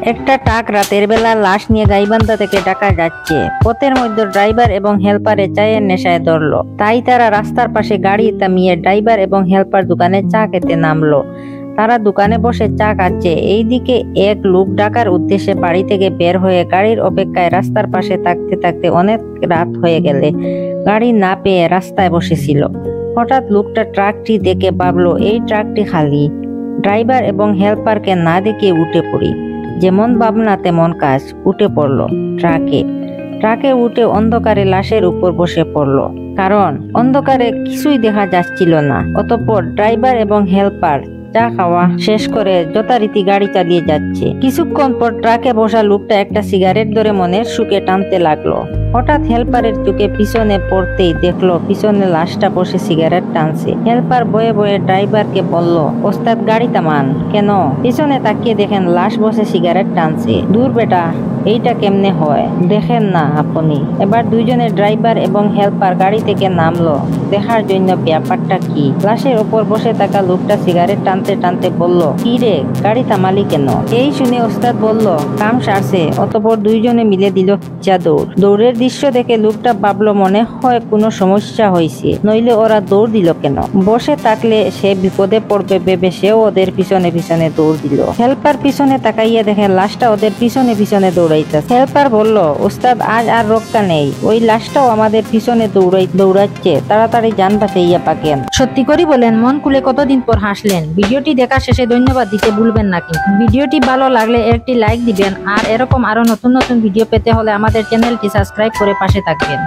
একটা ট্রাক রাতের বেলা লাশ নিয়ে গাইবান্ধা থেকে ঢাকা যাচ্ছে। পথের মধ্যে ড্রাইভার এবং হেল্পারে চায়ের নেশায় ধরলো। তাই তারা রাস্তার পাশে গাড়ি থামিয়ে ড্রাইভার এবং হেল্পার দোকানে চা খেতে নামলো। তারা দোকানে বসে চা খাচ্ছে। এইদিকে এক লোক ঢাকার উদ্দেশ্যে বাড়ি থেকে বের হয়ে গাড়ির অপেক্ষায় রাস্তার পাশে থাকতে থাকতে অনেক রাত হয়ে গেলে গাড়ি না পেয়ে রাস্তায় বসেছিল। হঠাৎ লোকটা ট্রাকটি দেখে ভাবলো এই ট্রাকটি খালি। ড্রাইভার এবং হেল্পারকে না দেখে উঠে পড়ি। যেমন ভাবনা তেমন কাজ, উঠে পড়লো ট্রাকে উঠে অন্ধকারে লাশের উপর বসে পড়লো। কারণ অন্ধকারে কিছুই দেখা যাচ্ছিল না। অতঃপর ড্রাইভার এবং হেল্পার চা খাওয়া শেষ করে যথারীতি গাড়ি চালিয়ে যাচ্ছে। কিছুক্ষণ পর ট্রাকে বসা লোকটা একটা সিগারেট ধরে মনের সুখে টানতে লাগলো। হঠাৎ হেল্পারের চোখে পিছনে পড়তেই দেখলো পিছনে লাশটা বসে সিগারেট টানছে। হেল্পার বয়ে বয়ে ড্রাইভারকে বলল, ওস্তাদ গাড়ি থামান। কেন? পিছনে তাকিয়ে দেখেন লাশ বসে সিগারেট টানছে। দূর বেটা, এইটা কেমনে হয় দেখেন না আপনি। এবার দুইজনে ড্রাইভার এবং হেল্পার গাড়ি থেকে নামলো দেখার জন্য ব্যাপারটা কি। লাশের ওপর বসে থাকা লোকটা সিগারেট টানতে টানতে বলল, কি রে গাড়ি থামালি কেন? এই শুনে ওস্তাদ বলল, কাম সারছে। অতঃপর দুইজনে মিলে দিল দৌড়ের দৃশ্য দেখে লোকটা ভাবলো মনে হয় কোনো সমস্যা হয়েছে, নইলে ওরা দৌড় দিল কেন? বসে থাকলে সে বিপদে পড়বে ভেবে সেও ওদের পিছনে পিছনে দৌড় দিল। হেল্পার পিছনে তাকাইয়া দেখে লাশটা ওদের পিছনে পিছনে দৌড়াইতেছে। হেল্পার বলল, ওস্তাদ আজ আর রক্ষা নেই, ওই লাশটাও আমাদের পিছনে দৌড়াচ্ছে, তাড়াতাড়ি যান বাঁচাইয়া পাকেন। সত্যি করে বলেন, মন খুলে কতদিন পর হাসলেন? ভিডিওটি দেখা শেষে ধন্যবাদ দিতে ভুলবেন না কিন্তু। ভিডিওটি ভালো লাগলে একটি লাইক দিবেন, আর এরকম আরো নতুন নতুন ভিডিও পেতে হলে আমাদের চ্যানেলটি সাবস্ক্রাইব করে পাশে থাকবেন।